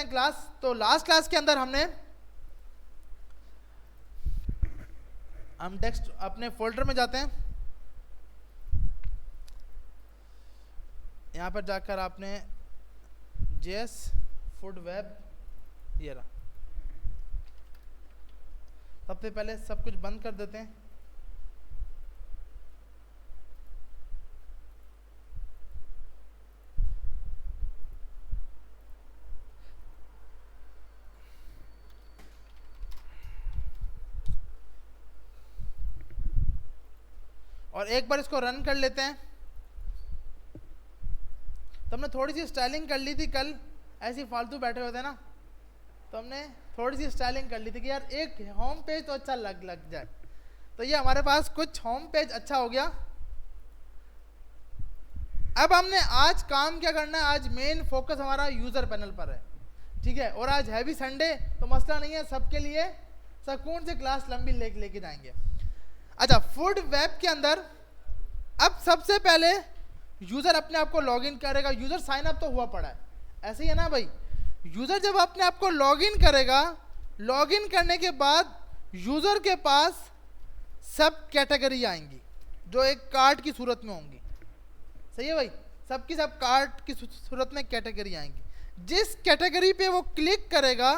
Class. तो last class के अंदर हम टेक्स्ट अपने फोल्डर में जाते हैं। यहाँ पर जाकर आपने JS फूड वेब ये रहा। सबसे पहले सब कुछ बंद कर देते हैं। और एक बार इसको रन कर लेते हैं। तो हमने थोड़ी सी स्टाइलिंग कर ली थी कल, ऐसे ही फालतू बैठे हुए थे ना, तो हमने थोड़ी सी स्टाइलिंग कर ली थी कि यार एक होम पेज तो अच्छा लग जाए। तो ये हमारे पास कुछ होम पेज अच्छा हो गया। अब हमने आज काम क्या करना है, आज मेन फोकस हमारा यूजर पैनल पर है, ठीक है। और आज हैवी संडे तो मसला नहीं है, सबके लिए सुकून से क्लास लंबी लेके जाएंगे। अच्छा, फूड वेब के अंदर अब सबसे पहले यूजर अपने आप को लॉगिन करेगा। यूजर साइन अप तो हुआ पड़ा है, ऐसे ही है ना भाई। यूजर जब अपने आप को लॉगिन करेगा, लॉगिन करने के बाद यूजर के पास सब कैटेगरी आएंगी जो एक कार्ड की सूरत में होंगी। सही है भाई, सबकी सब कार्ड की सूरत में कैटेगरी आएंगी। जिस कैटेगरी पे वो क्लिक करेगा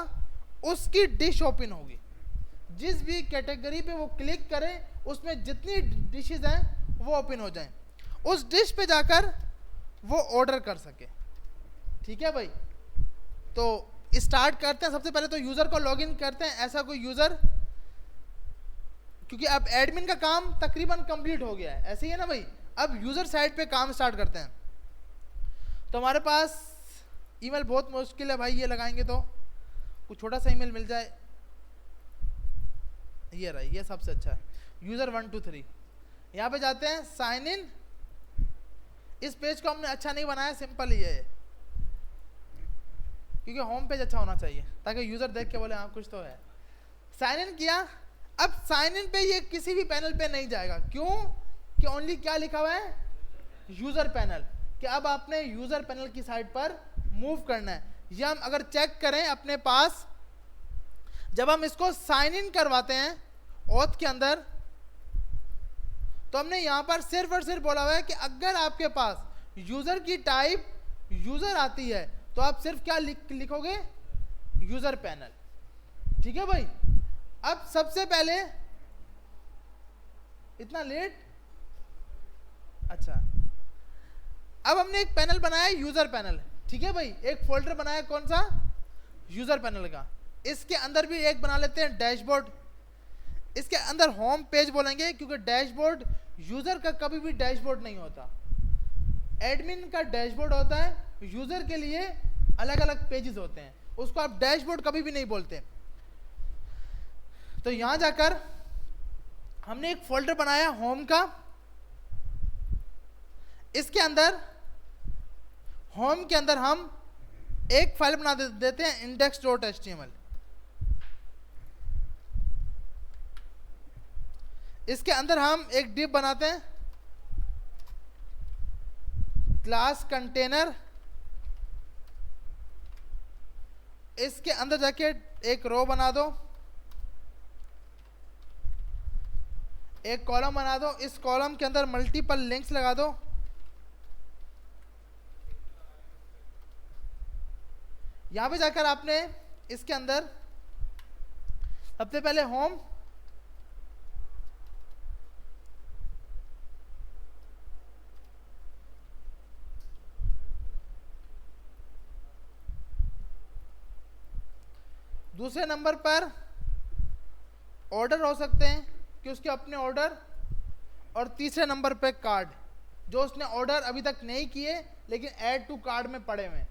उसकी डिश ओपन होगी। जिस भी कैटेगरी पे वो क्लिक करे उसमें जितनी डिशेज हैं वो ओपन हो जाएं, उस डिश पे जाकर वो ऑर्डर कर सके। ठीक है भाई, तो स्टार्ट करते हैं। सबसे पहले तो यूजर को लॉगिन करते हैं। ऐसा कोई यूजर, क्योंकि अब एडमिन का काम तकरीबन कंप्लीट हो गया है, ऐसे ही है ना भाई। अब यूजर साइड पे काम स्टार्ट करते हैं। तो हमारे पास ईमेल बहुत मुश्किल है भाई, ये लगाएंगे तो कुछ छोटा सा ईमेल मिल जाए। ये रहा, ये सबसे अच्छा है, यूजर 1 2 3। यहाँ पे जाते हैं साइन इन। इस पेज को हमने अच्छा नहीं बनाया, सिंपल ही है, क्योंकि होम पेज अच्छा होना चाहिए ताकि यूजर देख के बोले हाँ कुछ तो है। साइन इन किया। अब साइन इन पे ये किसी भी पैनल पे नहीं जाएगा। क्यों? कि ओनली क्या लिखा हुआ है, यूजर पैनल। कि अब आपने यूजर पैनल की साइड पर मूव करना है। ये हम अगर चेक करें अपने पास, जब हम इसको साइन इन करवाते हैं ऑथ के अंदर, तो हमने यहां पर सिर्फ और सिर्फ बोला हुआ है कि अगर आपके पास यूजर की टाइप यूजर आती है तो आप सिर्फ क्या लिखोगे, यूजर पैनल। ठीक है भाई। अब सबसे पहले, इतना लेट, अच्छा, अब हमने एक पैनल बनाया यूजर पैनल। ठीक है भाई, एक फोल्डर बनाया, कौन सा, यूजर पैनल का। इसके अंदर भी एक बना लेते हैं डैशबोर्ड। इसके अंदर होम पेज बोलेंगे, क्योंकि डैशबोर्ड यूजर का कभी भी डैशबोर्ड नहीं होता। एडमिन का डैशबोर्ड होता है, यूजर के लिए अलग अलग पेजेस होते हैं, उसको आप डैशबोर्ड कभी भी नहीं बोलते। तो यहां जाकर हमने एक फोल्डर बनाया होम का। इसके अंदर, होम के अंदर हम एक फाइल बना देते हैं index.html। इसके अंदर हम एक डिव बनाते हैं, क्लास कंटेनर। इसके अंदर जाके एक रो बना दो, एक कॉलम बना दो। इस कॉलम के अंदर मल्टीपल लिंक्स लगा दो। यहां पे जाकर आपने इसके अंदर सबसे पहले होम, दूसरे नंबर पर ऑर्डर हो सकते हैं कि उसके अपने ऑर्डर, और तीसरे नंबर पे कार्ड, जो उसने ऑर्डर अभी तक नहीं किए लेकिन ऐड टू कार्ड में पड़े हुए।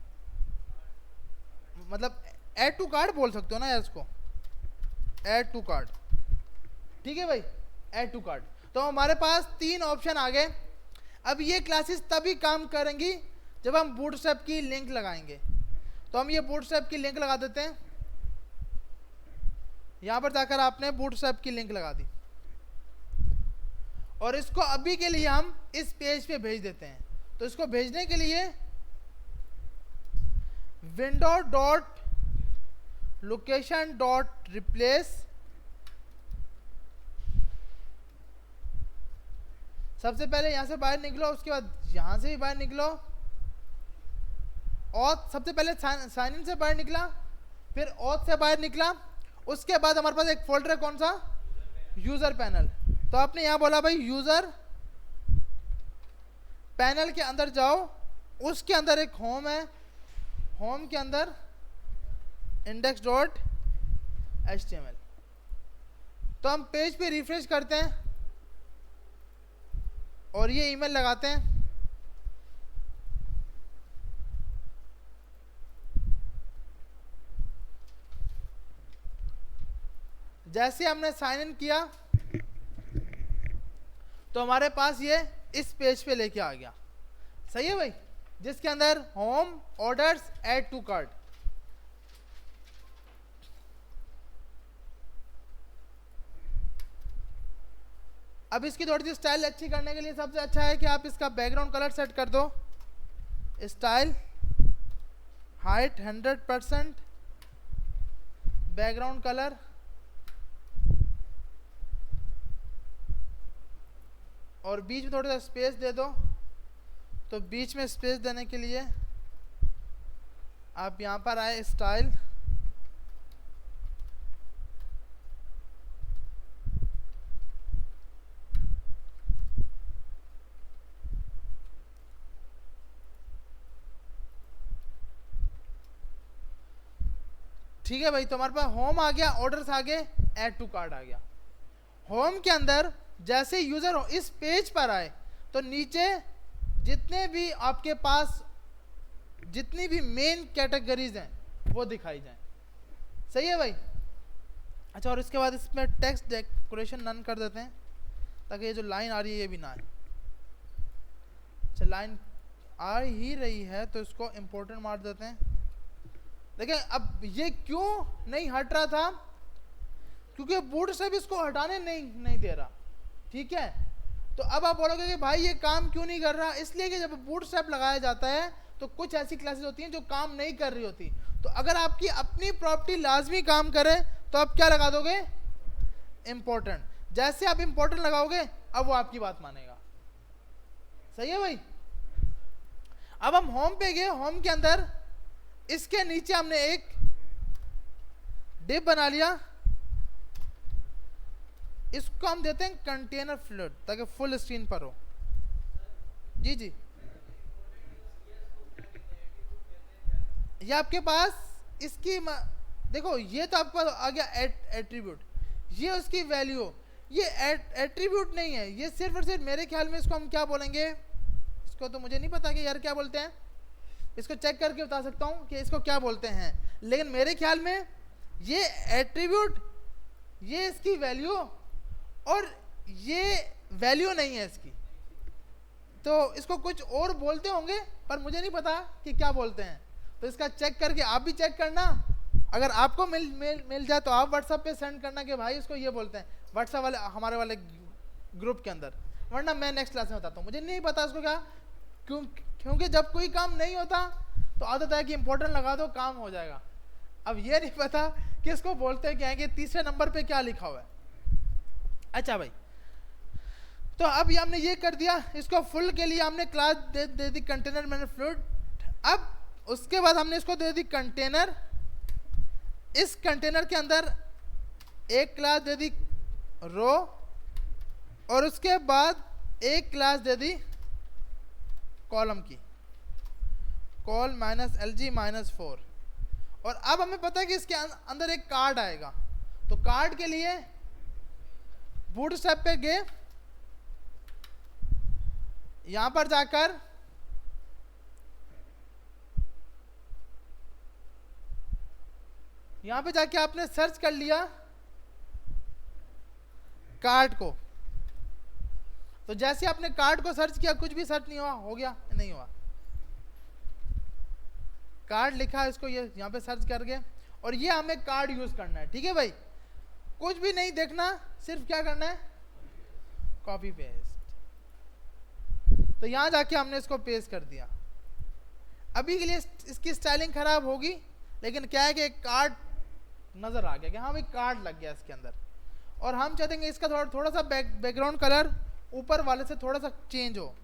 मतलब ऐड टू कार्ड बोल सकते हो ना यार इसको, ऐड टू कार्ड। ठीक है भाई, ऐड टू कार्ड। तो हमारे पास 3 ऑप्शन आ गए। अब ये क्लासेस तभी काम करेंगी जब हम बूटस्ट्रैप की लिंक लगाएंगे। तो हम ये बूटस्ट्रैप की लिंक लगा देते हैं। यहां पर जाकर आपने बूटस्ट्रैप की लिंक लगा दी, और इसको अभी के लिए हम इस पेज पे भेज देते हैं। तो इसको भेजने के लिए window.php लोकेशन डॉट रिप्लेस, सबसे पहले यहां से बाहर निकलो, उसके बाद यहां से भी बाहर निकलो, ऑथ सबसे पहले साइन इन से बाहर निकला, फिर ऑथ से बाहर निकला, उसके बाद हमारे पास एक फोल्डर है, कौन सा, यूजर पैनल। तो आपने यहां बोला भाई यूजर पैनल के अंदर जाओ, उसके अंदर एक होम है, होम के अंदर इंडेक्स डॉट HTML। तो हम पेज पे रिफ्रेश करते हैं और ये ईमेल लगाते हैं। जैसे हमने साइन इन किया तो हमारे पास ये इस पेज पे लेके आ गया। सही है भाई, जिसके अंदर home, orders, add to cart. अब इसकी थोड़ी सी स्टाइल अच्छी करने के लिए सबसे अच्छा है कि आप इसका बैकग्राउंड कलर सेट कर दो, स्टाइल हाइट 100%, बैकग्राउंड कलर, और बीच में थोड़ा सा स्पेस दे दो। तो बीच में स्पेस देने के लिए आप यहाँ पर आए, स्टाइल, ठीक है भाई। तो हमारे पास होम आ गया, ऑर्डर्स आ गए, ऐड टू कार्ट आ गया। होम के अंदर जैसे यूजर इस पेज पर आए तो नीचे जितने भी आपके पास जितनी भी मेन कैटेगरीज हैं वो दिखाई जाएं। सही है भाई। अच्छा, और इसके बाद इसमें टेक्स्ट डेकोरेशन नन कर देते हैं ताकि ये जो लाइन आ रही है ये भी ना आए। अच्छा, लाइन आ ही रही है तो इसको इम्पोर्टेंट मार देते हैं। देखिए अब ये क्यों नहीं हट रहा था, क्योंकि बूटस्ट्रैप इसको हटाने नहीं दे रहा। ठीक है, तो अब आप बोलोगे कि भाई ये काम क्यों नहीं कर रहा, इसलिए कि जब बूटस्ट्रैप लगाया जाता है तो कुछ ऐसी क्लासेस होती हैं जो काम नहीं कर रही होती। तो अगर आपकी अपनी प्रॉपर्टी लाजमी काम करे तो आप क्या लगा दोगे, इंपॉर्टेंट। जैसे आप इंपॉर्टेंट लगाओगे अब वो आपकी बात मानेगा। सही है भाई। अब हम होम पे गए, होम के अंदर इसके नीचे हमने एक डिव बना लिया, इसको हम देते हैं कंटेनर फ्लोट ताकि फुल स्क्रीन पर हो। जी जी, ये आपके पास इसकी देखो, ये तो आपको आ गया एट्रीब्यूट, ये उसकी वैल्यू, ये एट्रीब्यूट नहीं है, ये सिर्फ और सिर्फ मेरे ख्याल में इसको हम क्या बोलेंगे, इसको तो मुझे नहीं पता कि यार क्या बोलते हैं, इसको चेक करके बता सकता हूँ कि इसको क्या बोलते हैं, लेकिन मेरे ख्याल में ये एट्रीब्यूट, ये इसकी वैल्यू, और ये वैल्यू नहीं है इसकी, तो इसको कुछ और बोलते होंगे पर मुझे नहीं पता कि क्या बोलते हैं। तो इसका चेक करके आप भी चेक करना, अगर आपको मिल जाए तो आप व्हाट्सएप पे सेंड करना कि भाई इसको ये बोलते हैं, व्हाट्सएप वाले हमारे वाले ग्रुप के अंदर, वरना मैं नेक्स्ट क्लास में बताता हूँ। मुझे नहीं पता इसको क्या, क्योंकि जब कोई काम नहीं होता तो आदत है कि इंपॉर्टेंट लगा दो, काम हो जाएगा। अब ये नहीं पता कि इसको बोलते हैं क्या है, कि तीसरे नंबर पे क्या लिखा हुआ है। अच्छा भाई, तो अब ये हमने ये कर दिया, इसको फुल के लिए हमने क्लास दे दी कंटेनर मैंने फ्लूइड। अब उसके बाद हमने इसको दे दी कंटेनर, इस कंटेनर के अंदर एक क्लास दे दी रो, और उसके बाद एक क्लास दे दी कॉलम की, कॉल -lg -4। और अब हमें पता है कि इसके अंदर एक कार्ड आएगा, तो कार्ड के लिए बूटस्ट्रैप पे गए, यहां पर जाकर यहां पे जाके आपने सर्च कर लिया कार्ड को। तो जैसे आपने कार्ड को सर्च किया, कुछ भी सर्च नहीं हुआ, हो गया नहीं हुआ, कार्ड लिखा, इसको ये यहाँ पे सर्च करके, और ये हमें कार्ड यूज करना है। ठीक है भाई, कुछ भी नहीं देखना, सिर्फ क्या करना है, कॉपी पेस्ट। तो यहाँ जाके हमने इसको पेस्ट कर दिया। अभी के लिए इसकी स्टाइलिंग खराब होगी, लेकिन क्या है कि कार्ड नजर आ गया कि हाँ भाई कार्ड लग गया इसके अंदर। और हम चाहेंगे इसका थोड़ा सा बैकग्राउंड कलर ऊपर वाले से थोड़ा सा चेंज हो।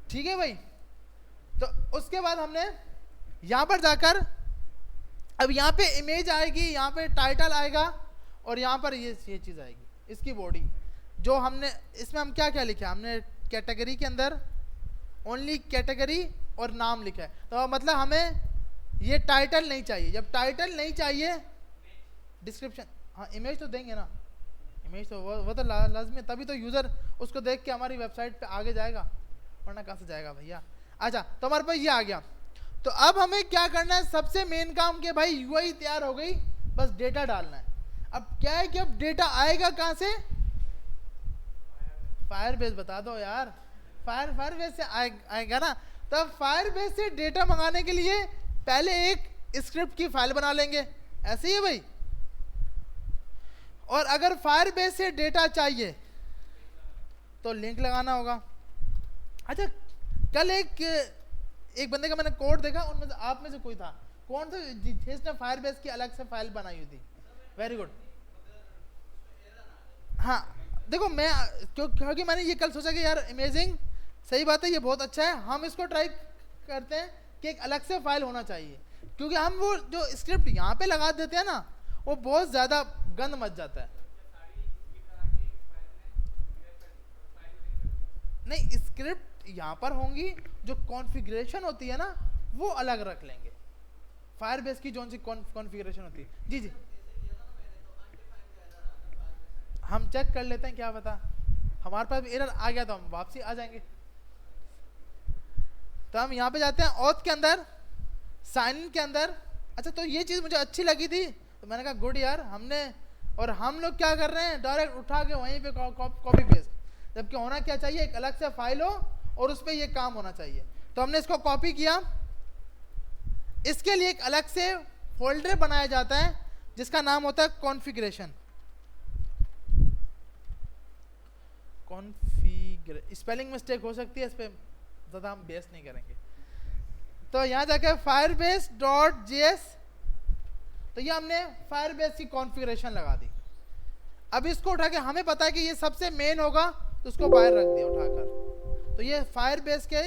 ठीक है भाई। तो उसके बाद हमने यहां पर जाकर अब यहाँ पे इमेज आएगी, यहाँ पे टाइटल आएगा और यहाँ पर ये चीज़ आएगी इसकी बॉडी। जो हमने इसमें हम क्या क्या लिखा है, हमने कैटेगरी के अंदर ओनली कैटेगरी और नाम लिखा है। तो मतलब हमें ये टाइटल नहीं चाहिए। जब टाइटल नहीं चाहिए, डिस्क्रिप्शन, हाँ इमेज तो देंगे ना, इमेज तो वो तो लाजमी है, तभी तो यूज़र उसको देख के हमारी वेबसाइट पे आगे जाएगा, वरना कहाँ से जाएगा भैया। अच्छा तो हमारे पास ये आ गया। तो अब हमें क्या करना है, सबसे मेन काम के भाई यूआई तैयार हो गई, बस डेटा डालना है। अब क्या है कि अब डेटा आएगा कहाँ से, फायरबेस बता दो यार, फायरबेस से आएगा ना। तब फायरबेस से डेटा मंगाने के लिए पहले एक स्क्रिप्ट की फाइल बना लेंगे, ऐसे ही है भाई। और अगर फायरबेस से डेटा चाहिए तो लिंक लगाना होगा। अच्छा कल एक बंदे का मैंने कोड देखा, उनमें से आप में से कोई था, कौन सा जिसने फायरबेस की अलग से फाइल बनाई हुई थी। Very good. हाँ देखो मैं क्योंकि मैंने ये कल सोचा कि यार अमेजिंग, सही बात है, ये बहुत अच्छा है, हम इसको ट्राई करते हैं कि एक अलग से फाइल होना चाहिए। क्योंकि हम वो जो स्क्रिप्ट यहाँ पे लगा देते हैं ना, वो बहुत ज़्यादा गंद मच जाता है। नहीं स्क्रिप्ट यहाँ पर होंगी, जो कॉन्फ़िगरेशन होती है ना वो अलग रख लेंगे। फायरबेस की जो सी कॉन्फ़िगरेशन होती है, जी जी हम चेक कर लेते हैं, क्या पता हमारे पास एरर आ गया तो हम वापसी आ जाएंगे। तो हम यहाँ पे जाते हैं ऑथ के अंदर, साइन इन के अंदर। अच्छा तो ये चीज़ मुझे अच्छी लगी थी, तो मैंने कहा गुड यार, हमने और हम लोग क्या कर रहे हैं, डायरेक्ट उठा के वहीं पे कॉपी पेस्ट, जबकि होना क्या चाहिए, एक अलग से फाइल हो और उस पर ये काम होना चाहिए। तो हमने इसको कॉपी किया, इसके लिए एक अलग से फोल्डर बनाया जाता है जिसका नाम होता है कॉन्फ़िगरेशन। स्पेलिंग मिस्टेक हो सकती है, इस पर ज़्यादा हम बेस नहीं करेंगे। तो यहाँ जाकर firebase.js, तो ये हमने फायरबेस की कॉन्फ़िगरेशन लगा दी। अब इसको उठा के, हमें पता है कि ये सबसे मेन होगा तो उसको बाहर रख दिया उठाकर। तो ये फायरबेस के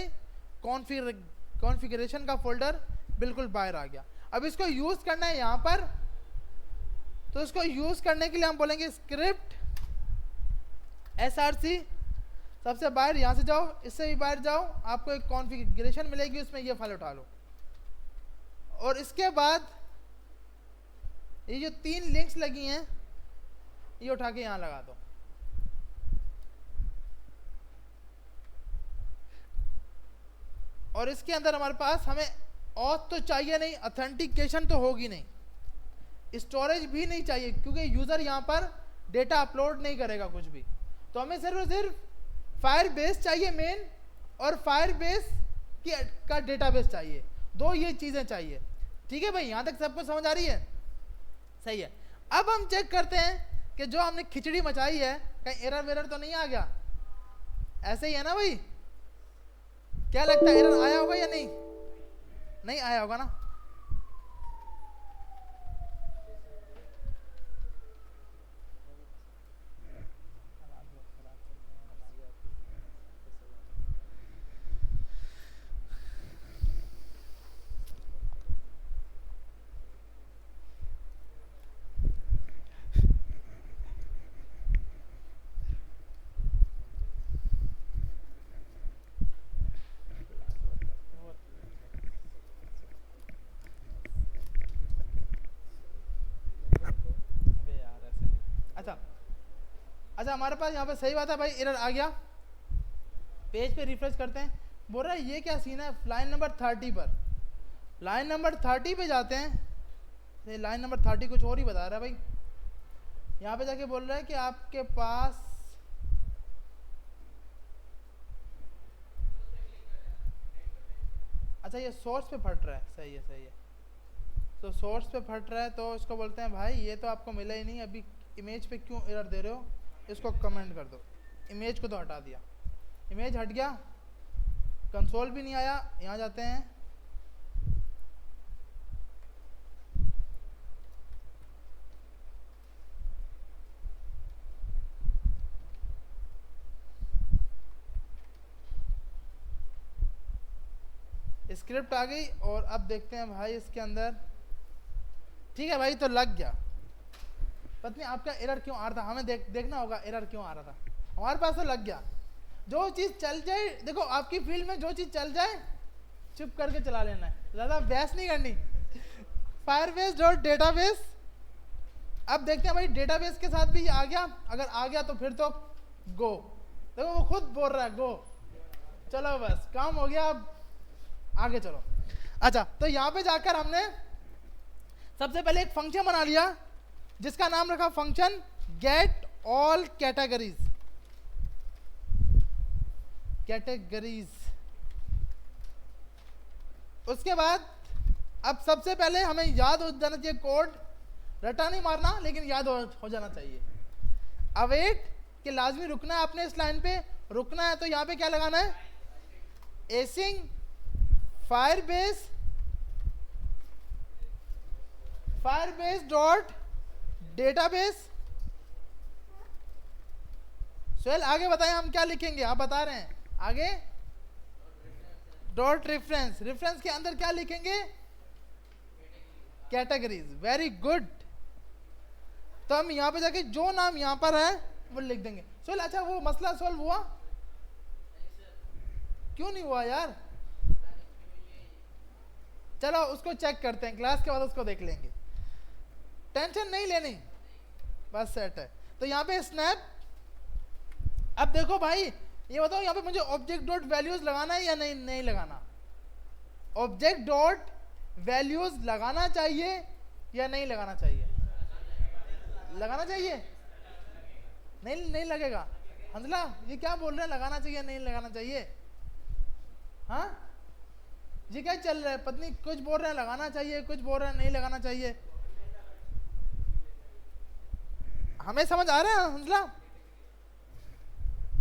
कॉन्फ़िगरेशन का फोल्डर बिल्कुल बाहर आ गया। अब इसको यूज़ करना है यहाँ पर, तो इसको यूज़ करने के लिए हम बोलेंगे स्क्रिप्ट src, सबसे बाहर यहाँ से जाओ, इससे भी बाहर जाओ, आपको एक कॉन्फ़िगरेशन मिलेगी, उसमें ये फाइल उठा लो। और इसके बाद ये जो 3 लिंक्स लगी हैं ये उठा के यहाँ लगा दो। और इसके अंदर हमारे पास हमें ऑथ तो चाहिए नहीं, ऑथेंटिकेशन तो होगी नहीं, स्टोरेज भी नहीं चाहिए, क्योंकि यूज़र यहाँ पर डेटा अपलोड नहीं करेगा कुछ भी। तो हमें सिर्फ और सिर्फ फायरबेस चाहिए मेन, और फायरबेस का डेटाबेस चाहिए, 2 ये चीज़ें चाहिए। ठीक है भाई, यहाँ तक सबको समझ आ रही है, सही है। अब हम चेक करते हैं कि जो हमने खिचड़ी मचाई है कहीं एरर वेरर तो नहीं आ गया। ऐसे ही है ना भाई, क्या लगता है एरर आया होगा या नहीं, नहीं आया होगा ना। अच्छा हमारे पास यहाँ पे सही बात है भाई, एरर आ गया। पेज पे रिफ्रेश करते हैं, बोल रहा है ये क्या सीन है, लाइन नंबर 30 पर, लाइन नंबर 30 पे जाते हैं, लाइन नंबर 30 कुछ और ही बता रहा है भाई। यहाँ पे जाके बोल रहा है कि आपके पास अच्छा ये सोर्स पे फट रहा है, सही है सही है। तो सोर्स पे फट रहा है तो इसको बोलते हैं भाई ये तो आपको मिला ही नहीं, अभी इमेज पे क्यों एरर दे रहे हो, इसको कमेंट कर दो। इमेज को तो हटा दिया, इमेज हट गया, कंसोल भी नहीं आया। यहाँ जाते हैं, स्क्रिप्ट आ गई और अब देखते हैं भाई इसके अंदर। ठीक है भाई, तो लग गया। पता नहीं आपका एरर क्यों आ रहा था, हमें देखना होगा एरर क्यों आ रहा था। हमारे पास तो लग गया। जो चीज़ चल जाए, देखो आपकी फील्ड में जो चीज़ चल जाए चुप करके चला लेना है, ज़्यादा बहस नहीं करनी। Firebase dot database. अब देखते हैं भाई डेटाबेस के साथ भी आ गया। अगर आ गया तो फिर तो गो। देखो वो खुद बोल रहा है गो। चलो बस काम हो गया, अब आगे चलो। अच्छा, तो यहाँ पे जाकर हमने सबसे पहले एक फंक्शन बना लिया जिसका नाम रखा फंक्शन गेट ऑल कैटेगरीज। उसके बाद अब सबसे पहले हमें याद हो जाना चाहिए कोड, रटा नहीं मारना लेकिन याद हो जाना चाहिए। अवेट कि लाजमी रुकना है आपने, इस लाइन पे रुकना है। तो यहाँ पे क्या लगाना है, एसिंग फायरबेस डॉट डेटाबेस। सोहेल आगे बताएं हम क्या लिखेंगे, आप बता रहे हैं आगे। डॉट रेफरेंस, रेफरेंस के अंदर क्या लिखेंगे, कैटेगरीज। Very good. तो हम यहाँ पे जाके जो नाम यहाँ पर है वो लिख देंगे। सोहेल अच्छा वो मसला सॉल्व हुआ? क्यों नहीं हुआ यार? चलो उसको चेक करते हैं, क्लास के बाद उसको देख लेंगे, टेंशन नहीं लेनी, बस सेट है। तो यहाँ पे स्नैप। अब देखो भाई ये बताओ यहाँ पे मुझे ऑब्जेक्ट डॉट वैल्यूज लगाना है या नहीं लगाना? ऑब्जेक्ट डॉट वैल्यूज लगाना चाहिए या नहीं लगाना चाहिए? लगाना चाहिए। नहीं लगेगा। हंसला ये क्या बोल रहे हैं, लगाना चाहिए नहीं लगाना चाहिए? हाँ जी क्या चल रहा है, पत्नी कुछ बोल रहे हैं लगाना चाहिए, कुछ बोल रहे हैं नहीं लगाना चाहिए। हमें समझ आ रहा है हंसला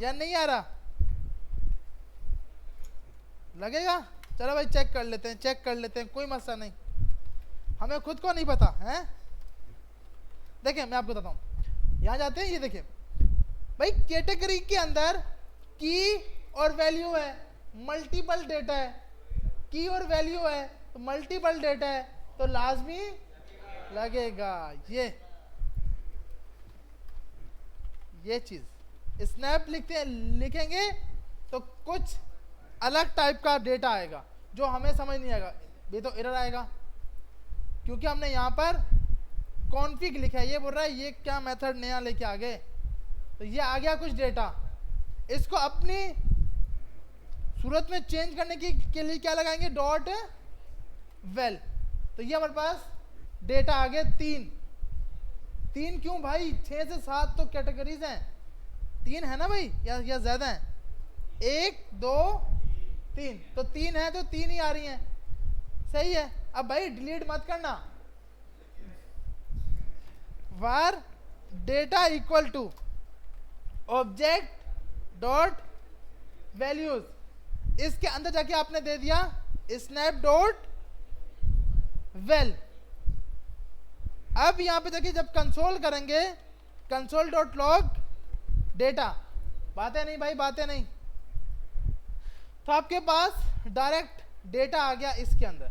या नहीं आ रहा? लगेगा। चलो भाई चेक कर लेते हैं, कोई मसला नहीं, हमें खुद को नहीं पता है। देखिए मैं आपको बताता हूँ, यहाँ जाते हैं, ये देखिए भाई कैटेगरी के अंदर की और वैल्यू है, मल्टीपल डेटा है। की और वैल्यू है तो मल्टीपल डेटा है तो लाजमी लगेगा। ये चीज स्नैप लिखेंगे तो कुछ अलग टाइप का डेटा आएगा जो हमें समझ नहीं आएगा, ये तो एरर आएगा क्योंकि हमने यहाँ पर कॉन्फिग लिखा है। ये बोल रहा है ये क्या मेथड नया लेके आ गए, तो ये आ गया कुछ डेटा। इसको अपनी सूरत में चेंज करने के लिए क्या लगाएंगे, डॉट वेल। तो ये हमारे पास डेटा आ गए तीन क्यों भाई, 6 से 7 तो कैटेगरीज हैं, 3 है ना भाई या ज्यादा है? 1 2 3, तो 3 है तो 3 ही आ रही हैं, सही है। अब भाई डिलीट मत करना, var data equal to object dot values, इसके अंदर जाके आपने दे दिया स्नैप डॉट वेल। अब यहां पे देखिए जब कंसोल करेंगे, कंसोल डॉट लॉग डेटा, बातें नहीं भाई बातें नहीं, तो आपके पास डायरेक्ट डेटा आ गया इसके अंदर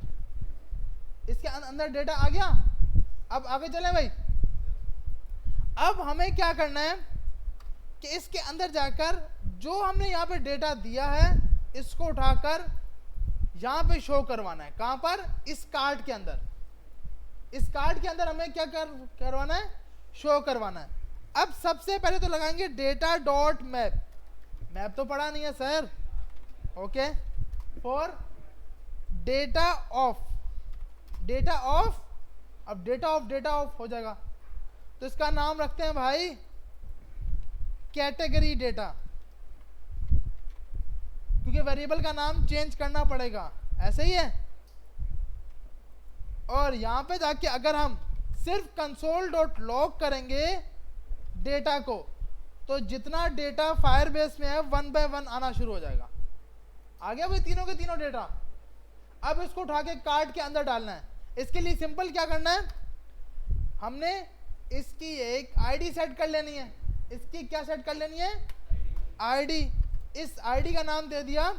डेटा आ गया। अब आगे चलें भाई, अब हमें क्या करना है कि इसके अंदर जाकर जो हमने यहाँ पे डेटा दिया है इसको उठाकर यहाँ पे शो करवाना है। कहाँ पर? इस कार्ड के अंदर। इस कार्ड के अंदर हमें क्या करवाना है, शो करवाना है। अब सबसे पहले तो लगाएंगे डेटा डॉट मैप तो पढ़ा नहीं है sir, okay, for data of. अब डेटा ऑफ हो जाएगा तो इसका नाम रखते हैं भाई कैटेगरी डेटा, क्योंकि वेरिएबल का नाम चेंज करना पड़ेगा, ऐसे ही है। और यहां पे जाके अगर हम सिर्फ कंसोल डॉट लॉग करेंगे डेटा को, तो जितना डेटा फायरबेस में है 1 बाय 1 आना शुरू हो जाएगा। आ गया भाई तीनों के तीनों डेटा। अब इसको उठा के कार्ड के अंदर डालना है। इसके लिए सिंपल क्या करना है, हमने इसकी एक आईडी सेट कर लेनी है। इसकी क्या सेट कर लेनी है, आईडी। इस आईडी का नाम दे दिया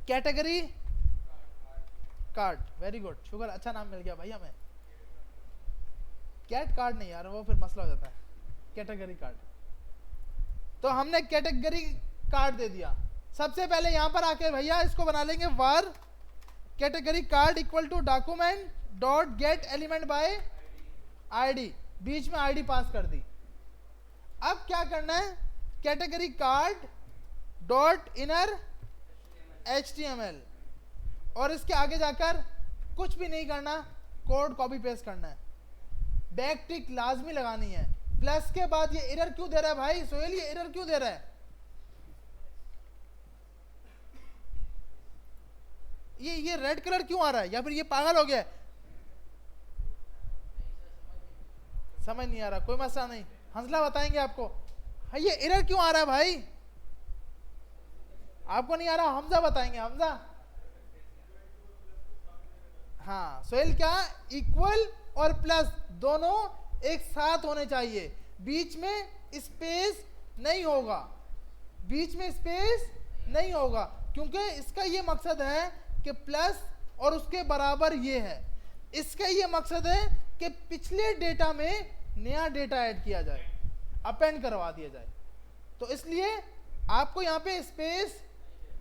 कैटेगरी कार्ड। वेरी गुड, शुक्र, अच्छा नाम मिल गया भाई हमें। कैट कार्ड नहीं यार, वो फिर मसला हो जाता है, कैटेगरी कार्ड। तो हमने कैटेगरी कार्ड दे दिया। सबसे पहले यहां पर आके भैया इसको बना लेंगे var category card equal to document dot get element by ID, बीच में आईडी पास कर दी। अब क्या करना है, category card dot inner HTML, और इसके आगे जाकर कुछ भी नहीं करना, कोड कॉपी पेस्ट करना है। बैक टिक लाजमी लगानी है। प्लस के बाद ये एरर क्यों दे रहा है भाई सोहेल, ये एरर क्यों दे रहा है, ये रेड कलर क्यों आ रहा है, या फिर ये पागल हो गया है? समझ नहीं आ रहा, कोई मसला नहीं, हंसला बताएंगे आपको। हाँ, ये एरर क्यों आ रहा है भाई, आपको नहीं आ रहा, हमजा बताएंगे, हमजा। हाँ सोहेल, क्या इक्वल और प्लस दोनों एक साथ होने चाहिए, बीच में स्पेस नहीं होगा, बीच में स्पेस नहीं होगा, क्योंकि इसका ये मकसद है कि प्लस और उसके बराबर ये है। इसका ये मकसद है कि पिछले डेटा में नया डेटा ऐड किया जाए, अपेंड करवा दिया जाए, तो इसलिए आपको यहाँ पे स्पेस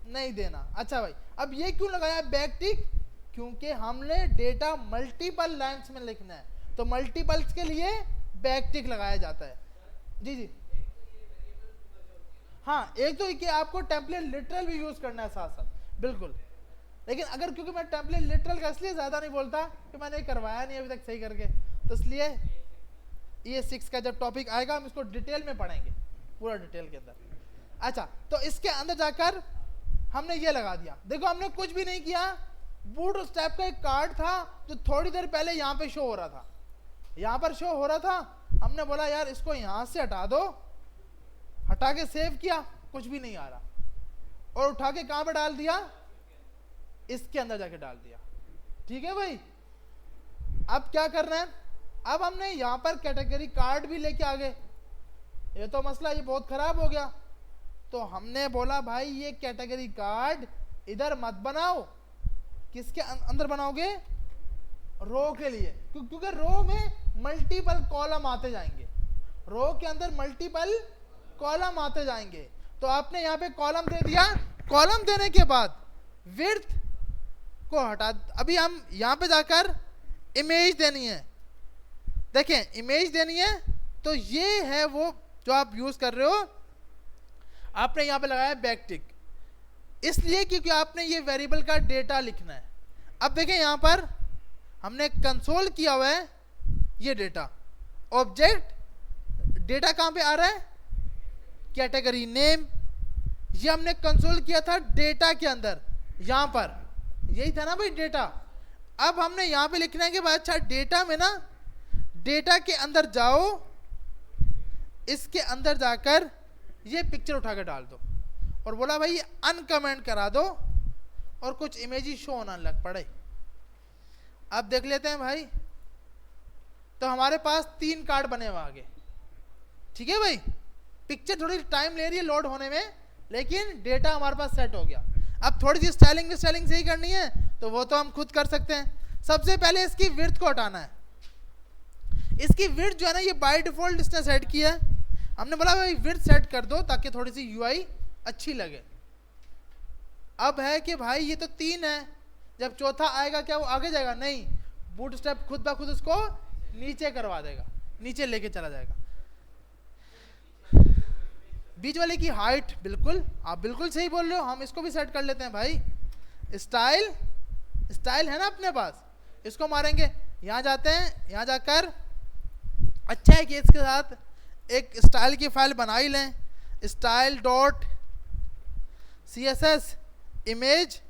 नहीं देना। अच्छा भाई, अब ये क्यों लगाया बैक टिक, क्योंकि हमने डेटा मल्टीपल लाइन्स में लिखना है, तो मल्टीपल्स के लिए बैक टिक लगाया जाता है। जी जी हाँ, एक तो कि आपको टेम्पलेट लिटरल भी यूज करना है साथ साथ, बिल्कुल। लेकिन अगर, क्योंकि मैं टेम्पलेट लिटरल का इसलिए ज्यादा नहीं बोलता कि मैंने करवाया नहीं अभी तक सही करके, तो इसलिए ये 6 का जब टॉपिक आएगा हम इसको डिटेल में पढ़ेंगे, पूरा डिटेल के अंदर। अच्छा, तो इसके अंदर जाकर हमने ये लगा दिया। देखो हमने कुछ भी नहीं किया, बूटस्ट्रैप का एक कार्ड था जो थोड़ी देर पहले यहाँ पे शो हो रहा था, यहाँ पर शो हो रहा था, हमने बोला यार इसको यहाँ से हटा दो, हटा के सेव किया, कुछ भी नहीं आ रहा, और उठा के कहाँ पे डाल दिया, इसके अंदर जाके डाल दिया। ठीक है भाई, अब क्या करना है, अब हमने यहाँ पर कैटेगरी कार्ड भी लेके आ गए। ये तो मसला ये बहुत खराब हो गया, तो हमने बोला भाई ये कैटेगरी कार्ड इधर मत बनाओ, किसके अंदर बनाओगे, रो के लिए, क्योंकि रो में मल्टीपल कॉलम आते जाएंगे, रो के अंदर मल्टीपल कॉलम आते जाएंगे। तो आपने यहाँ पे कॉलम दे दिया, कॉलम देने के बाद विड्थ को हटा, अभी हम यहाँ पे जाकर इमेज देनी है। देखें इमेज देनी है, तो ये है वो जो आप यूज कर रहे हो, आपने यहाँ पे लगाया बैक टिक, इसलिए क्योंकि आपने ये वेरिएबल का डेटा लिखना है। अब देखें यहाँ पर हमने कंसोल किया हुआ है ये डेटा, ऑब्जेक्ट डेटा कहाँ पे आ रहा है, कैटेगरी नेम, ये हमने कंसोल किया था डेटा के अंदर, यहाँ पर यही था ना भाई डेटा। अब हमने यहाँ पे लिखना है कि भाई अच्छा डेटा में ना, डेटा के अंदर जाओ, इसके अंदर जाकर ये पिक्चर उठा के डाल दो, और बोला भाई अनकमेंट करा दो, और कुछ इमेज शो होना लग पड़े। अब देख लेते हैं भाई, तो हमारे पास 3 कार्ड बने हुए आगे। ठीक है भाई, पिक्चर थोड़ी टाइम ले रही है लोड होने में, लेकिन डेटा हमारे पास सेट हो गया। अब थोड़ी सी स्टाइलिंग सही करनी है तो वो तो हम खुद कर सकते हैं। सबसे पहले इसकी विड्थ को हटाना है। इसकी विड्थ जो है ना, ये बाय डिफॉल्ट इसने सेट किया है, हमने बोला भाई विड्थ सेट कर दो ताकि थोड़ी सी यूआई अच्छी लगे। अब है कि भाई ये तो 3 है, जब चौथा आएगा क्या वो आगे जाएगा, नहीं, बूटस्ट्रैप खुद ब खुद उसको नीचे करवा देगा, नीचे लेके चला जाएगा। बीच वाले की हाइट, बिल्कुल आप बिल्कुल सही बोल रहे हो, हम इसको भी सेट कर लेते हैं भाई। स्टाइल है ना अपने पास, इसको मारेंगे, यहाँ जाते हैं, यहाँ जाकर अच्छा है कि इसके साथ एक स्टाइल की फाइल बना ही लें, स्टाइल डॉट CSS इमेज,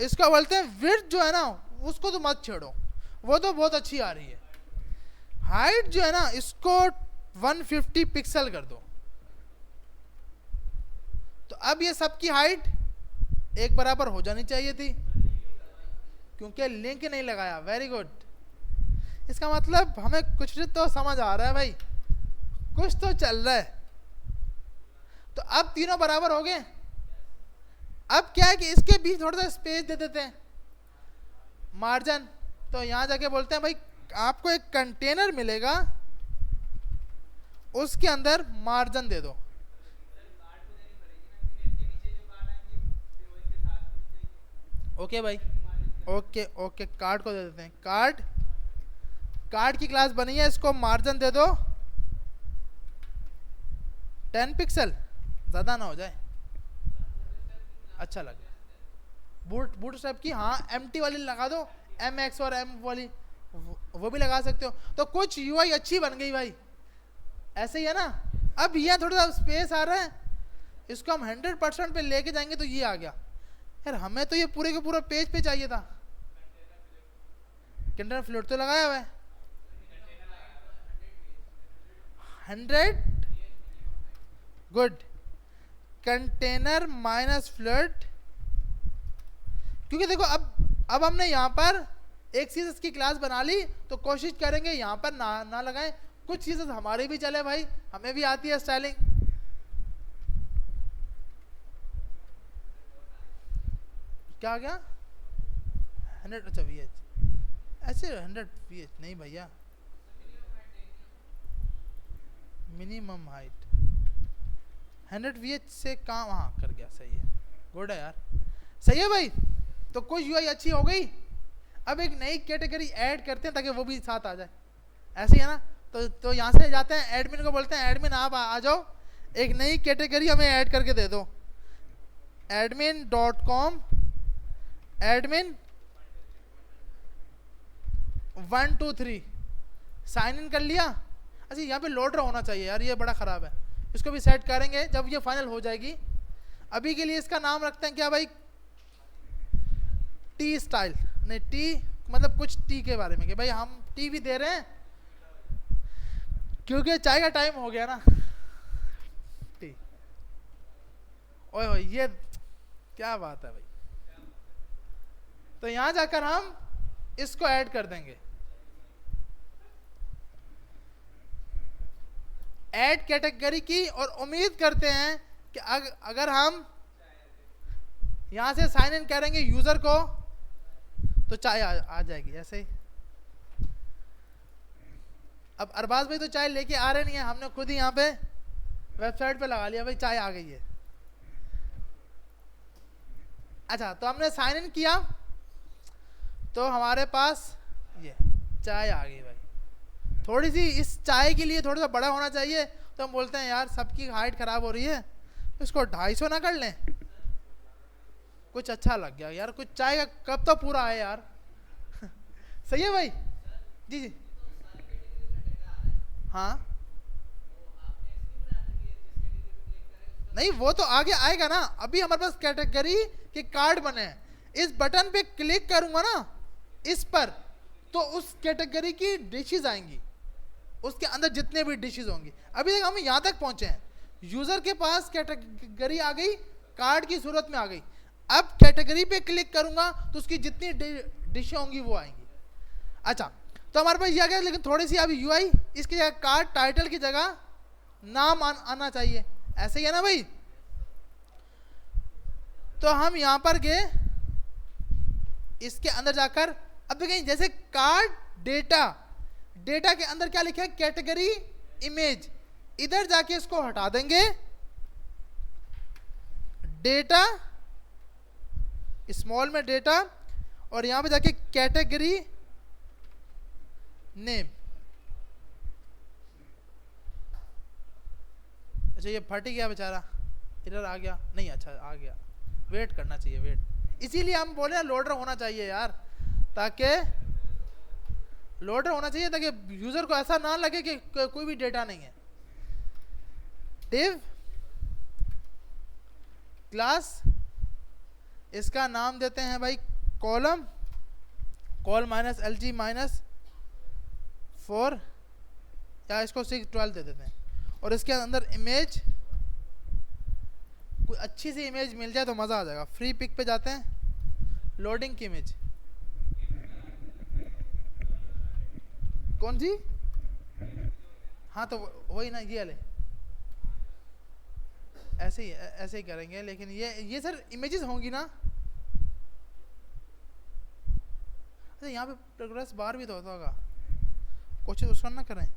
इसको बोलते हैं। विड्थ जो है ना उसको तो मत छेड़ो, वो तो बहुत अच्छी आ रही है। हाइट जो है ना इसको 150 पिक्सल कर दो, तो अब ये सबकी हाइट एक बराबर हो जानी चाहिए थी, क्योंकि लिंक नहीं लगाया। Very good. इसका मतलब हमें कुछ तो समझ आ रहा है भाई, कुछ तो चल रहा है। तो अब तीनों बराबर हो गए। अब क्या है कि इसके बीच थोड़ा सा स्पेस दे देते हैं, मार्जिन। तो यहां जाके बोलते हैं भाई आपको एक कंटेनर मिलेगा, उसके अंदर मार्जिन दे दो। ओके भाई, ओके ओके, कार्ड को दे देते हैं। कार्ड की क्लास बनी है, इसको मार्जिन दे दो 10 पिक्सल, ज़्यादा ना हो जाए, अच्छा लगे। बूट स्ट्रैप की, हाँ एमटी वाली लगा दो, MX और M वाली वो भी लगा सकते हो। तो कुछ यूआई अच्छी बन गई भाई, ऐसे ही है ना। अब ये थोड़ा सा स्पेस आ रहा है, इसको हम 100% पे लेके जाएंगे तो ये आ गया। यार हमें तो ये पूरे के पूरा पेज पे चाहिए था। कंटेनर फ्लोट तो लगाया हुआ है 100, गुड। कंटेनर माइनस फ्लोट, क्योंकि देखो अब हमने यहाँ पर एक चीज की क्लास बना ली, तो कोशिश करेंगे यहाँ पर ना लगाएं। कुछ चीजें हमारी भी चले भाई, हमें भी आती है स्टाइलिंग। क्या आ गया 100, अच्छा VH, ऐसे 100 VH नहीं भैया, मिनिमम हाइट 100 VH से काम, हाँ कर गया, सही है, गुड है यार, सही है भाई। तो कुछ यूआई अच्छी हो गई। अब एक नई कैटेगरी ऐड करते हैं ताकि वो भी साथ आ जाए, ऐसे ही है ना। तो यहाँ से जाते हैं एडमिन को, बोलते हैं एडमिन आप आ जाओ, एक नई कैटेगरी हमें ऐड करके दे दो। admin.com एडमिन 1 2 3 साइन इन कर लिया। अच्छा यहाँ पे लोडर होना चाहिए यार, ये बड़ा ख़राब है, इसको भी सेट करेंगे जब ये फाइनल हो जाएगी। अभी के लिए इसका नाम रखते हैं क्या भाई, टी स्टाइल, नहीं टी मतलब कुछ टी के बारे में, कि भाई हम टी भी दे रहे हैं क्योंकि चाय का टाइम हो गया ना। टी, ओए ये क्या बात है भाई। तो यहां जाकर हम इसको ऐड कर देंगे, ऐड कैटेगरी की, और उम्मीद करते हैं कि अगर हम यहां से साइन इन करेंगे यूजर को तो चाय आ जाएगी ऐसे ही। अब अरबाज भाई तो चाय लेके आ रहे नहीं है, हमने खुद ही यहाँ पे वेबसाइट पे लगा लिया भाई चाय आ गई है। अच्छा तो हमने साइन इन किया तो हमारे पास ये चाय आ गई भाई। थोड़ी सी इस चाय के लिए थोड़ा सा बड़ा होना चाहिए, तो हम बोलते हैं यार सबकी हाइट खराब हो रही है, इसको 250 ना कर लें, कुछ अच्छा लग गया यार, कुछ चाय का कप तो पूरा है यार। सही है भाई, जी जी हाँ, नहीं वो तो आगे आएगा ना, अभी हमारे पास कैटेगरी के कार्ड बने हैं। इस बटन पे क्लिक करूंगा ना इस पर, तो उस कैटेगरी की डिशेस आएंगी, उसके अंदर जितने भी डिशेस होंगी। अभी तक हम यहाँ तक पहुंचे हैं, यूजर के पास कैटेगरी आ गई, कार्ड की सूरत में आ गई। अब कैटेगरी पे क्लिक करूंगा तो उसकी जितनी डिशें होंगी वो आएंगी। अच्छा तो हमारे पास ये आ गया, लेकिन थोड़ी सी अभी यूआई, इसकी जगह कार्ड टाइटल की जगह नाम आना चाहिए, ऐसे ही है ना भाई। तो हम यहां पर गए, इसके अंदर जाकर अब देखें जैसे कार्ड डेटा, डेटा के अंदर क्या लिखा है कैटेगरी इमेज, इधर जाके इसको हटा देंगे, डेटा स्मॉल में डेटा, और यहां पे जाके कैटेगरी नेम। अच्छा ये फट गया बेचारा, इधर आ गया नहीं, अच्छा आ गया, वेट करना चाहिए, वेट, इसीलिए हम बोले लोडर होना चाहिए यार, ताकि लोडर होना चाहिए ताकि यूजर को ऐसा ना लगे कि कोई भी डेटा नहीं है। डिव क्लास, इसका नाम देते हैं भाई column, call minus LG minus 4 या इसको 6 12 दे देते हैं, और इसके अंदर इमेज कोई अच्छी सी इमेज मिल जाए तो मज़ा आ जाएगा। फ्री पिक पे जाते हैं, लोडिंग की इमेज कौन सी? हाँ तो वही ना, ये वाले ऐसे ही करेंगे, लेकिन ये सर इमेजेस होंगी ना। अच्छा यहाँ पे प्रोग्रेस बार भी तो होता होगा, कुछ उसका ना करें।